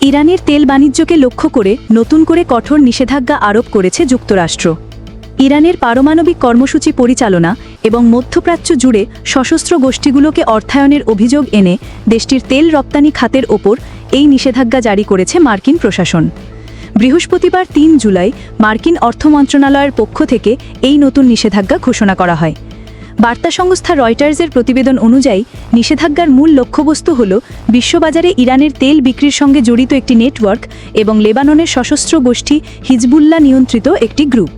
ইরানের তেল বাণিজ্যকে লক্ষ্য করে নতুন করে কঠোর নিষেধাজ্ঞা আরোপ করেছে যুক্তরাষ্ট্র। ইরানের পারমাণবিক কর্মসূচি পরিচালনা এবং মধ্যপ্রাচ্য জুড়ে সশস্ত্র গোষ্ঠীগুলোকে অর্থায়নের অভিযোগ এনে দেশটির তেল রপ্তানি খাতের ওপর এই নিষেধাজ্ঞা জারি করেছে মার্কিন প্রশাসন। বৃহস্পতিবার ৩ জুলাই মার্কিন অর্থ মন্ত্রণালয়ের পক্ষ থেকে এই নতুন নিষেধাজ্ঞা ঘোষণা করা হয়। বার্তা সংস্থা রয়টার্সের প্রতিবেদন অনুযায়ী নিষেধাজ্ঞার মূল লক্ষ্যবস্তু হল বিশ্ববাজারে ইরানের তেল বিক্রির সঙ্গে জড়িত একটি নেটওয়ার্ক এবং লেবাননের সশস্ত্র গোষ্ঠী হিজবুল্লাহ নিয়ন্ত্রিত একটি গ্রুপ।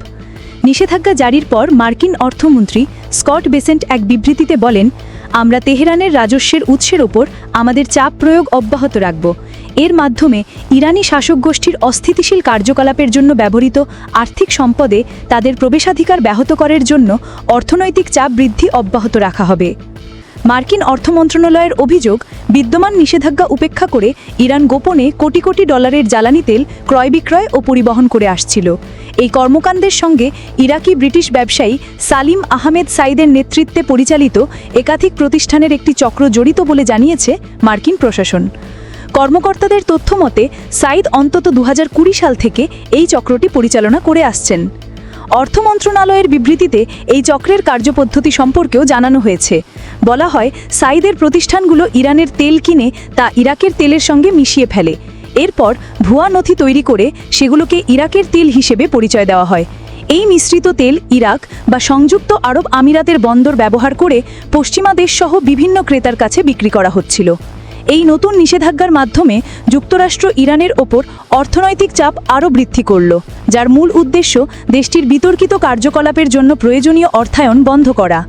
নিষেধাজ্ঞা জারির পর মার্কিন অর্থমন্ত্রী স্কট বেসেন্ট এক বিবৃতিতে বলেন, আমরা তেহরানের রাজস্বের উৎসের ওপর আমাদের চাপ প্রয়োগ অব্যাহত রাখব। এর মাধ্যমে ইরানি শাসক গোষ্ঠীর অস্থিতিশীল কার্যকলাপের জন্য ব্যবহৃত আর্থিক সম্পদে তাদের প্রবেশাধিকার ব্যাহত করার জন্য অর্থনৈতিক চাপ বৃদ্ধি অব্যাহত রাখা হবে। মার্কিন অর্থ মন্ত্রণালয়ের অভিযোগ, বিদ্যমান নিষেধাজ্ঞা উপেক্ষা করে ইরান গোপনে কোটি কোটি ডলারের জ্বালানি তেল ক্রয় বিক্রয় ও পরিবহন করে আসছিল। এই কর্মকাণ্ডের সঙ্গে ইরাকি ব্রিটিশ ব্যবসায়ী সালিম আহমেদ সাইদের নেতৃত্বে পরিচালিত একাধিক প্রতিষ্ঠানের একটি চক্র জড়িত বলে জানিয়েছে মার্কিন প্রশাসন। কর্মকর্তাদের তথ্য মতে সাইদ অন্তত ২০২০ সাল থেকে এই চক্রটি পরিচালনা করে আসছেন। অর্থ মন্ত্রণালয়ের বিবৃতিতে এই চক্রের কার্যপদ্ধতি সম্পর্কেও জানানো হয়েছে। বলা হয়, সাইদের প্রতিষ্ঠানগুলো ইরানের তেল কিনে তা ইরাকের তেলের সঙ্গে মিশিয়ে ফেলে। এরপর ভুয়া নথি তৈরি করে সেগুলোকে ইরাকের তেল হিসেবে পরিচয় দেওয়া হয়। এই মিশ্রিত তেল ইরাক বা সংযুক্ত আরব আমিরাতের বন্দর ব্যবহার করে পশ্চিমা দেশসহ বিভিন্ন ক্রেতার কাছে বিক্রি করা হচ্ছিল। এই নতুন নিষেধাজ্ঞার মাধ্যমে যুক্তরাষ্ট্র ইরানের ওপর অর্থনৈতিক চাপ আরও বৃদ্ধি করল, যার মূল উদ্দেশ্য দেশটির বিতর্কিত কার্যকলাপের জন্য প্রয়োজনীয় অর্থায়ন বন্ধ করা।